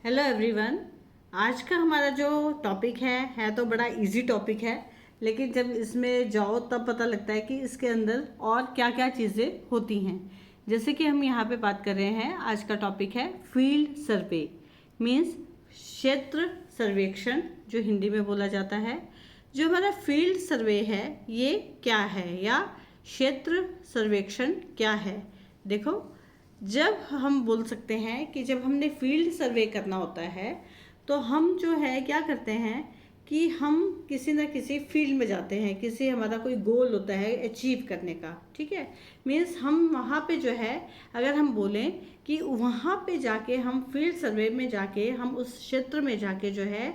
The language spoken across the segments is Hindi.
Hello everyone. आज का हमारा जो टॉपिक है तो बड़ा इजी टॉपिक है, लेकिन जब इसमें जाओ तब पता लगता है कि इसके अंदर और क्या क्या चीज़ें होती हैं। जैसे कि हम यहाँ पे बात कर रहे हैं, आज का टॉपिक है फील्ड सर्वे, मीन्स क्षेत्र सर्वेक्षण, जो हिंदी में बोला जाता है। जो हमारा फील्ड सर्वे है ये क्या है, या क्षेत्र सर्वेक्षण क्या है। देखो, जब हम बोल सकते हैं कि जब हमने फील्ड सर्वे करना होता है तो हम जो है क्या करते हैं कि हम किसी न किसी फील्ड में जाते हैं, किसी हमारा कोई गोल होता है अचीव करने का, ठीक है। मीन्स हम वहाँ पे जो है, अगर हम बोलें कि वहाँ पे जाके हम फील्ड सर्वे में जाके हम उस क्षेत्र में जाके जो है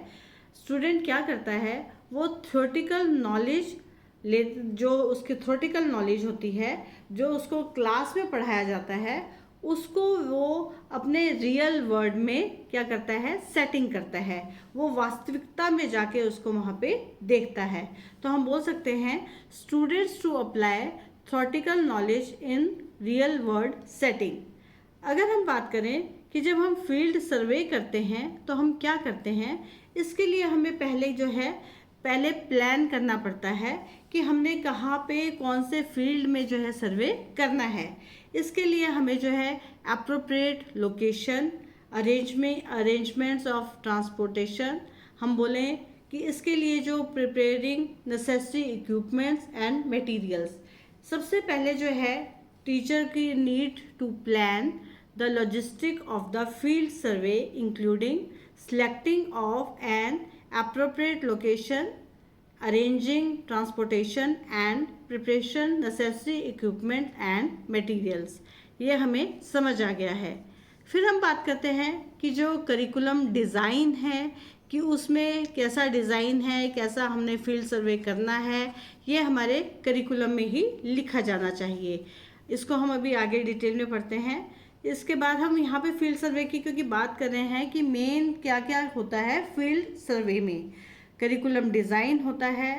स्टूडेंट क्या करता है, वो थ्योरेटिकल नॉलेज ले, जो उसकी थ्योरेटिकल नॉलेज होती है, जो उसको क्लास में पढ़ाया जाता है, उसको वो अपने रियल वर्ल्ड में क्या करता है, सेटिंग करता है। वो वास्तविकता में जाके उसको वहाँ पे देखता है। तो हम बोल सकते हैं students to apply theoretical knowledge in real world setting. अगर हम बात करें कि जब हम फील्ड सर्वे करते हैं तो हम क्या करते हैं, इसके लिए हमें पहले प्लान करना पड़ता है कि हमने कहाँ पे कौन से फील्ड में जो है सर्वे करना है। इसके लिए हमें जो है appropriate location, arrangements of transportation, हम बोलें कि इसके लिए जो preparing necessary equipments and materials. सबसे पहले जो है टीचर की need to plan the logistic of the field survey, including selecting of an appropriate location, arranging transportation and preparation necessary equipment and materials। ये हमें समझ आ गया है। फिर हम बात करते हैं कि जो करिकुलम डिज़ाइन है कि उसमें कैसा डिज़ाइन है, कैसा हमने फील्ड सर्वे करना है, ये हमारे करिकुलम में ही लिखा जाना चाहिए। इसको हम अभी आगे डिटेल में पढ़ते हैं। इसके बाद हम यहाँ पे फील्ड सर्वे की क्योंकि बात कर रहे हैं कि मेन क्या क्या होता है फील्ड सर्वे में। करिकुलम डिज़ाइन होता है,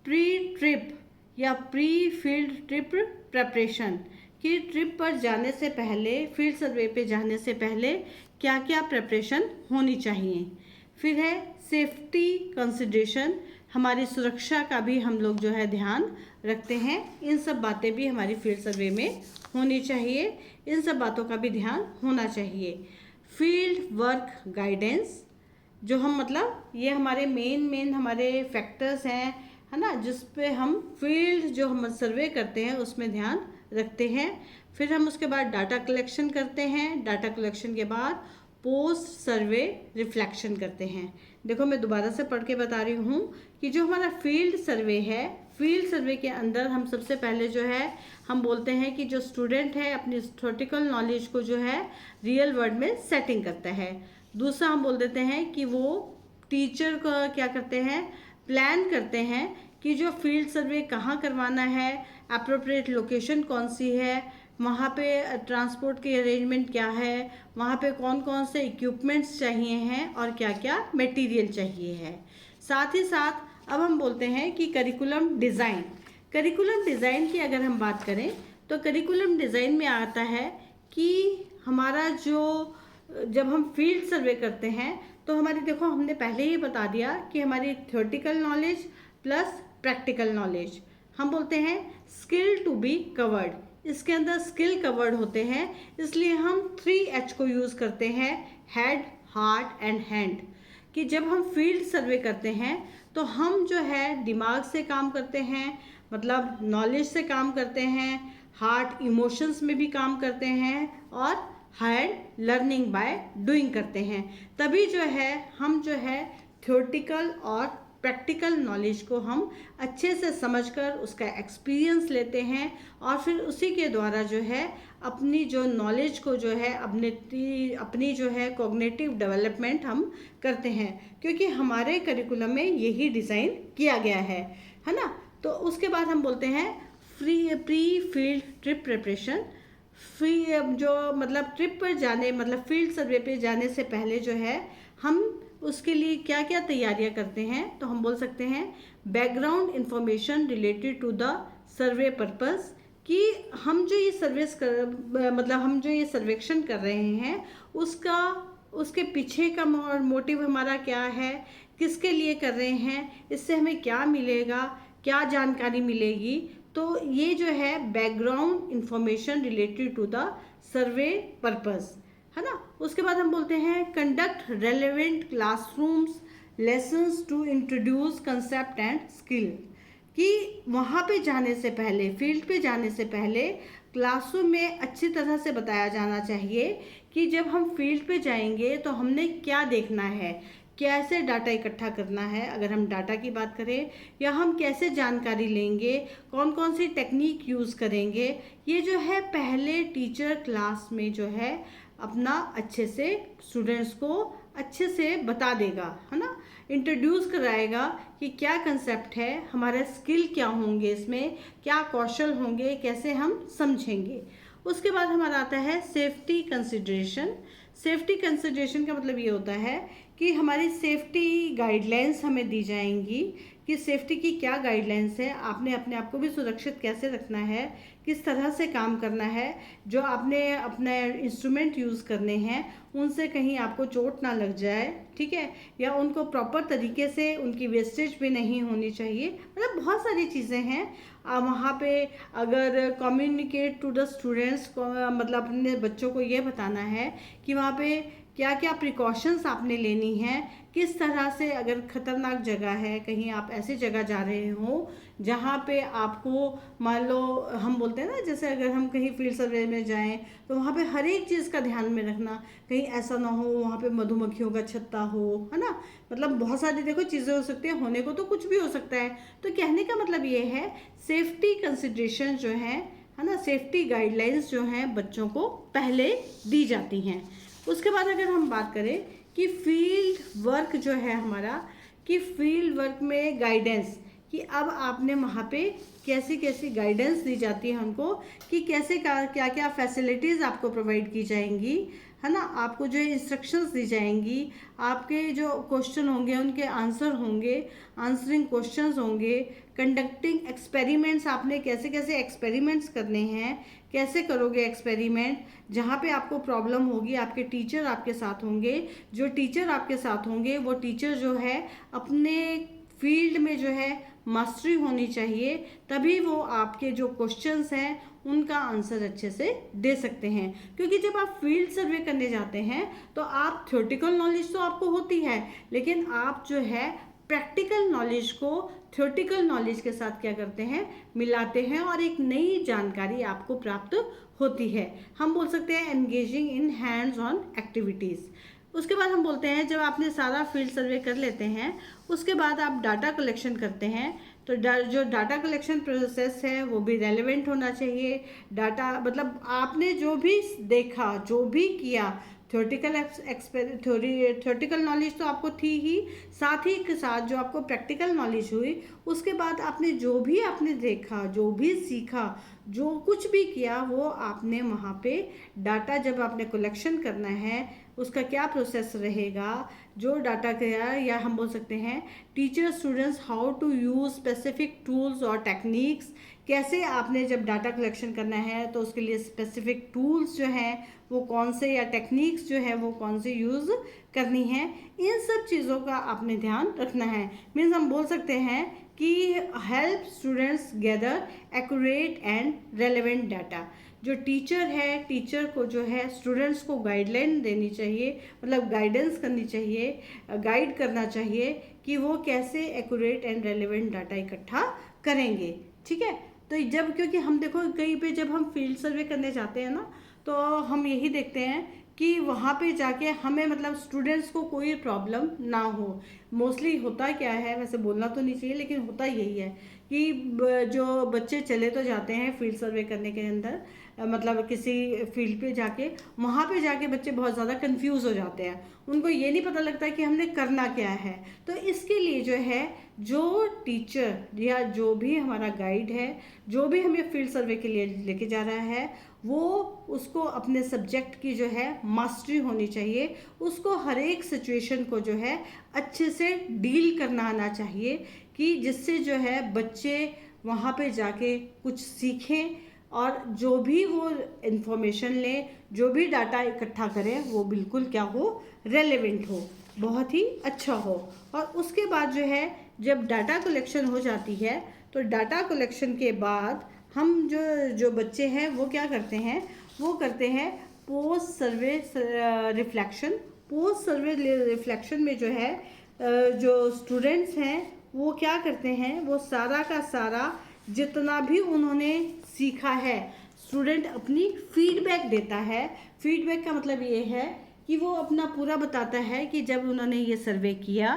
प्री ट्रिप या प्री फील्ड ट्रिप प्रेपरेशन, कि ट्रिप पर जाने से पहले, फील्ड सर्वे पे जाने से पहले क्या क्या प्रेपरेशन होनी चाहिए। फिर है सेफ्टी कंसिडरेशन, हमारी सुरक्षा का भी हम लोग जो है ध्यान रखते हैं। इन सब बातें भी हमारी फील्ड सर्वे में होनी चाहिए, इन सब बातों का भी ध्यान होना चाहिए। फील्ड वर्क गाइडेंस, जो हम मतलब ये हमारे मेन हमारे फैक्टर्स हैं, है ना, जिस पे हम फील्ड जो हम सर्वे करते हैं उसमें ध्यान रखते हैं। फिर हम उसके बाद डाटा कलेक्शन करते हैं। डाटा कलेक्शन के बाद पोस्ट सर्वे रिफ्लेक्शन करते हैं। देखो, मैं दोबारा से पढ़ के बता रही हूँ कि जो हमारा फील्ड सर्वे है, फील्ड सर्वे के अंदर हम सबसे पहले जो है हम बोलते हैं कि जो स्टूडेंट है अपनी थ्योरेटिकल नॉलेज को जो है रियल वर्ल्ड में सेटिंग करता है। दूसरा हम बोल देते हैं कि वो टीचर को क्या करते हैं, प्लान करते हैं कि जो फील्ड सर्वे कहाँ करवाना है, अप्रोप्रिएट लोकेशन कौन सी है, वहाँ पे ट्रांसपोर्ट की अरेंजमेंट क्या है, वहाँ पे कौन कौन से इक्विपमेंट्स चाहिए हैं और क्या क्या मटेरियल चाहिए है। साथ ही साथ अब हम बोलते हैं कि करिकुलम डिज़ाइन। करिकुलम डिज़ाइन की अगर हम बात करें तो करिकुलम डिज़ाइन में आता है कि हमारा जो जब हम फील्ड सर्वे करते हैं तो हमारी, देखो हमने पहले ही बता दिया कि हमारी theoretical knowledge plus practical knowledge, हम बोलते हैं स्किल टू बी कवर्ड। इसके अंदर स्किल कवर्ड होते हैं, इसलिए हम 3H को यूज़ करते हैं, हेड, हार्ट एंड हैंड। कि जब हम फील्ड सर्वे करते हैं तो हम जो है दिमाग से काम करते हैं, मतलब नॉलेज से काम करते हैं, हार्ट इमोशंस में भी काम करते हैं, और हैंड लर्निंग बाय डूइंग करते हैं। तभी जो है हम जो है थ्योरेटिकल और प्रैक्टिकल नॉलेज को हम अच्छे से समझकर उसका एक्सपीरियंस लेते हैं, और फिर उसी के द्वारा जो है अपनी जो नॉलेज को जो है अपनी जो है कॉग्निटिव डेवलपमेंट हम करते हैं, क्योंकि हमारे करिकुलम में यही डिज़ाइन किया गया है ना। तो उसके बाद हम बोलते हैं प्री फील्ड ट्रिप प्रिपरेशन। जो मतलब ट्रिप पर जाने, मतलब फील्ड सर्वे पे जाने से पहले जो है हम उसके लिए क्या क्या तैयारियां करते हैं, तो हम बोल सकते हैं background information related to the survey purpose, कि हम जो ये सर्वेक्षण कर रहे हैं उसका उसके पीछे का मोटिव हमारा क्या है, किसके लिए कर रहे हैं, इससे हमें क्या मिलेगा, क्या जानकारी मिलेगी। तो ये जो है background information related to the survey purpose, है ना। उसके बाद हम बोलते हैं conduct relevant classrooms lessons to introduce concept and skill, कि वहाँ पे जाने से पहले, फील्ड पे जाने से पहले क्लासरूम में अच्छी तरह से बताया जाना चाहिए कि जब हम फील्ड पे जाएंगे तो हमने क्या देखना है, कैसे डाटा इकट्ठा करना है, अगर हम डाटा की बात करें, या हम कैसे जानकारी लेंगे, कौन कौन सी टेक्निक यूज़ करेंगे। ये जो है पहले टीचर क्लास में जो है अपना अच्छे से स्टूडेंट्स को अच्छे से बता देगा, है ना, इंट्रोड्यूस कराएगा कि क्या कंसेप्ट है, हमारे स्किल क्या होंगे, इसमें क्या कौशल होंगे, कैसे हम समझेंगे। उसके बाद हमारा आता है सेफ्टी कंसिडरेशन। सेफ्टी कंसिडरेशन का मतलब ये होता है कि हमारी सेफ्टी गाइडलाइंस हमें दी जाएंगी कि सेफ्टी की क्या गाइडलाइंस है, आपने अपने आप को भी सुरक्षित कैसे रखना है, किस तरह से काम करना है, जो आपने अपने इंस्ट्रूमेंट यूज़ करने हैं उनसे कहीं आपको चोट ना लग जाए, ठीक है, या उनको प्रॉपर तरीके से उनकी वेस्टेज भी नहीं होनी चाहिए। मतलब बहुत सारी चीज़ें हैं वहाँ पे। अगर कम्युनिकेट टू द स्टूडेंट्स को, मतलब अपने बच्चों को ये बताना है कि वहाँ पे क्या क्या प्रिकॉशंस आपने लेनी है, किस तरह से, अगर ख़तरनाक जगह है, कहीं आप ऐसी जगह जा रहे हो जहाँ पे आपको, मान लो हम बोलते हैं ना, जैसे अगर हम कहीं फील्ड सर्वे में जाएं तो वहाँ पे हर एक चीज़ का ध्यान में रखना, कहीं ऐसा ना हो वहाँ पे मधुमक्खियों का छत्ता हो, है ना। मतलब बहुत सारी देखो चीज़ें हो सकती हैं, होने को तो कुछ भी हो सकता है। तो कहने का मतलब ये है सेफ्टी कंसिडरेशन जो है ना, सेफ्टी गाइडलाइंस जो हैं बच्चों को पहले दी जाती हैं। उसके बाद अगर हम बात करें कि फील्ड वर्क जो है हमारा, कि फील्ड वर्क में गाइडेंस, कि अब आपने वहाँ पे कैसी कैसी गाइडेंस दी जाती है उनको, कि कैसे क्या क्या फैसिलिटीज़ आपको प्रोवाइड की जाएंगी, है ना, आपको जो इंस्ट्रक्शंस दी जाएंगी, आपके जो क्वेश्चन होंगे उनके आंसर होंगे, आंसरिंग क्वेश्चंस होंगे, कंडक्टिंग एक्सपेरिमेंट्स, आपने कैसे कैसे एक्सपेरिमेंट्स करने हैं, कैसे करोगे एक्सपेरिमेंट, जहाँ पे आपको प्रॉब्लम होगी आपके टीचर आपके साथ होंगे, जो टीचर आपके साथ होंगे वो टीचर जो है अपने फील्ड में जो है मास्टरी होनी चाहिए, तभी वो आपके जो क्वेश्चंस हैं उनका आंसर अच्छे से दे सकते हैं। क्योंकि जब आप फील्ड सर्वे करने जाते हैं तो आप थ्योरेटिकल नॉलेज तो आपको होती है, लेकिन आप जो है प्रैक्टिकल नॉलेज को थ्योरेटिकल नॉलेज के साथ क्या करते हैं, मिलाते हैं, और एक नई जानकारी आपको प्राप्त होती है। हम बोल सकते हैं engaging in hands on activities. उसके बाद हम बोलते हैं जब आपने सारा फील्ड सर्वे कर लेते हैं, उसके बाद आप डाटा कलेक्शन करते हैं, तो जो डाटा कलेक्शन प्रोसेस है वो भी रेलेवेंट होना चाहिए। डाटा मतलब आपने जो भी देखा, जो भी किया, थ्योरेटिकल नॉलेज तो आपको थी ही, साथ ही के साथ जो आपको प्रैक्टिकल नॉलेज हुई, उसके बाद आपने जो भी आपने देखा, जो भी सीखा, जो कुछ भी किया, वो आपने वहाँ पे डाटा जब आपने कलेक्शन करना है उसका क्या प्रोसेस रहेगा, जो डाटा का, या हम बोल सकते हैं teacher students how to use specific tools और टेक्निक्स, कैसे आपने जब डाटा कलेक्शन करना है तो उसके लिए स्पेसिफिक टूल्स जो हैं वो कौन से, या टेक्निक्स जो है वो कौन से यूज़ करनी है, इन सब चीज़ों का आपने ध्यान रखना है। मीन्स हम बोल सकते हैं कि help students gather accurate and relevant data. जो टीचर है, टीचर को जो है स्टूडेंट्स को गाइडलाइन देनी चाहिए, मतलब गाइडेंस करनी चाहिए, गाइड करना चाहिए कि वो कैसे एक्यूरेट एंड रेलेवेंट डाटा इकट्ठा करेंगे, ठीक है। तो जब, क्योंकि हम देखो कहीं पे जब हम फील्ड सर्वे करने जाते हैं ना, तो हम यही देखते हैं कि वहाँ पे जाके हमें, मतलब स्टूडेंट्स को कोई प्रॉब्लम ना हो। मोस्टली होता क्या है, वैसे बोलना तो नहीं चाहिए लेकिन होता यही है कि जो बच्चे चले तो जाते हैं फील्ड सर्वे करने के अंदर, मतलब किसी फील्ड पे जाके, वहाँ पे जाके बच्चे बहुत ज़्यादा कंफ्यूज हो जाते हैं, उनको ये नहीं पता लगता कि हमने करना क्या है। तो इसके लिए जो है, जो टीचर या जो भी हमारा गाइड है, जो भी हमें फील्ड सर्वे के लिए लेके जा रहा है, वो उसको अपने सब्जेक्ट की जो है मास्टरी होनी चाहिए, उसको हर एक सिचुएशन को जो है अच्छे से डील करना आना चाहिए, कि जिससे जो है बच्चे वहाँ पे जाके कुछ सीखें, और जो भी वो इंफॉर्मेशन ले, जो भी डाटा इकट्ठा करें, वो बिल्कुल क्या हो, रेलेवेंट हो, बहुत ही अच्छा हो। और उसके बाद जो है जब डाटा कलेक्शन हो जाती है, तो डाटा कलेक्शन के बाद हम जो बच्चे हैं वो क्या करते हैं, वो करते हैं पोस्ट सर्वे रिफ्लेक्शन। पोस्ट सर्वे रिफ्लेक्शन में जो है जो स्टूडेंट्स हैं वो क्या करते हैं, वो सारा का सारा जितना भी उन्होंने सीखा है, स्टूडेंट अपनी फीडबैक देता है। फीडबैक का मतलब ये है कि वो अपना पूरा बताता है कि जब उन्होंने ये सर्वे किया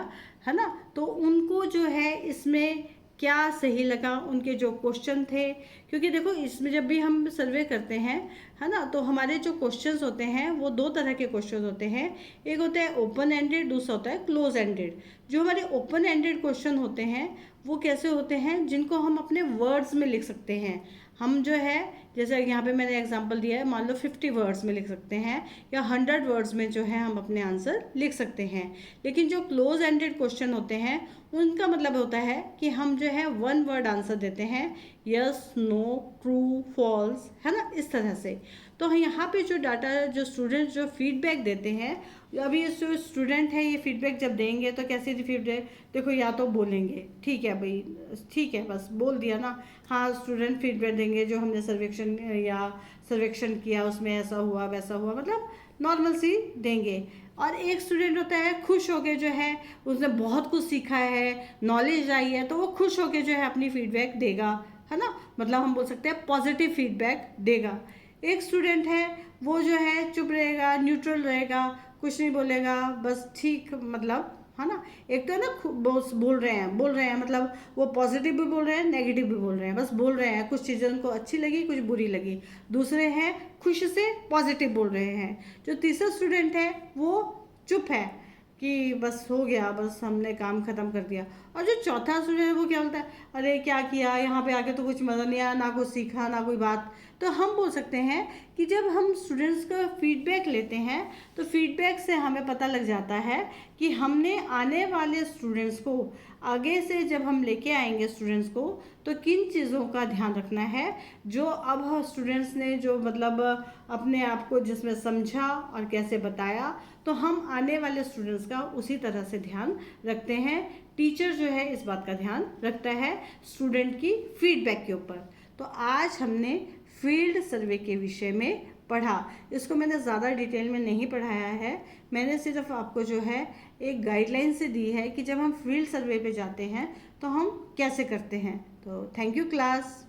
है ना, तो उनको जो है इसमें क्या सही लगा, उनके जो क्वेश्चन थे। क्योंकि देखो इसमें जब भी हम सर्वे करते हैं है ना, तो हमारे जो क्वेश्चंस होते हैं वो दो तरह के क्वेश्चन होते हैं। एक होता है ओपन एंडेड, दूसरा होता है क्लोज एंडेड। जो हमारे ओपन एंडेड क्वेश्चन होते हैं वो कैसे होते हैं, जिनको हम अपने वर्ड्स में लिख सकते हैं। हम जो है जैसे यहाँ पे मैंने एग्जांपल दिया है, मान लो 50 वर्ड्स में लिख सकते हैं या 100 वर्ड्स में जो है हम अपने आंसर लिख सकते हैं। लेकिन जो क्लोज एंडेड क्वेश्चन होते हैं उनका मतलब होता है कि हम जो है 1 वर्ड आंसर देते हैं, यस, नो, ट्रू, फॉल्स, है ना, इस तरह से। तो यहाँ पे जो डाटा, जो स्टूडेंट जो फीडबैक देते हैं, अभी ये जो स्टूडेंट है ये फीडबैक जब देंगे तो कैसे फीडबैक, देखो या तो बोलेंगे, ठीक है भाई, ठीक है, बस बोल दिया ना, हाँ स्टूडेंट फीडबैक देंगे जो हमने सर्वेक्षण किया उसमें ऐसा हुआ वैसा हुआ, मतलब नॉर्मल सी देंगे। और एक स्टूडेंट होता है खुश होके जो है, उसने बहुत कुछ सीखा है, नॉलेज आई है, तो वो खुश होके जो है अपनी फीडबैक देगा, है ना, मतलब हम बोल सकते हैं पॉजिटिव फीडबैक देगा। एक स्टूडेंट है वो जो है चुप रहेगा, न्यूट्रल रहेगा, कुछ नहीं बोलेगा, बस ठीक, मतलब है ना। एक तो है ना बोल रहे हैं मतलब वो पॉजिटिव भी बोल रहे हैं, नेगेटिव भी बोल रहे हैं, बस बोल रहे हैं, कुछ चीज़ें उनको अच्छी लगी, कुछ बुरी लगी। दूसरे हैं खुश से पॉजिटिव बोल रहे हैं। जो तीसरा स्टूडेंट है वो चुप है कि बस हो गया, बस हमने काम ख़त्म कर दिया। और जो चौथा स्टूडेंट है वो क्या बोलता है, अरे क्या किया यहाँ पे आके, तो कुछ मज़ा नहीं आया, ना कुछ सीखा, ना कोई बात। तो हम बोल सकते हैं कि जब हम स्टूडेंट्स का फीडबैक लेते हैं तो फीडबैक से हमें पता लग जाता है कि हमने आने वाले स्टूडेंट्स को, आगे से जब हम लेके आएंगे स्टूडेंट्स को, तो किन चीज़ों का ध्यान रखना है, जो अब स्टूडेंट्स ने जो मतलब अपने आप को जिसमें समझा और कैसे बताया, तो हम आने वाले स्टूडेंट्स का उसी तरह से ध्यान रखते हैं। टीचर जो है इस बात का ध्यान रखता है स्टूडेंट की फीडबैक के ऊपर। तो आज हमने फील्ड सर्वे के विषय में पढ़ा। इसको मैंने ज़्यादा डिटेल में नहीं पढ़ाया है, मैंने सिर्फ आपको जो है एक गाइडलाइन से दी है कि जब हम फील्ड सर्वे पे जाते हैं तो हम कैसे करते हैं। तो थैंक यू क्लास।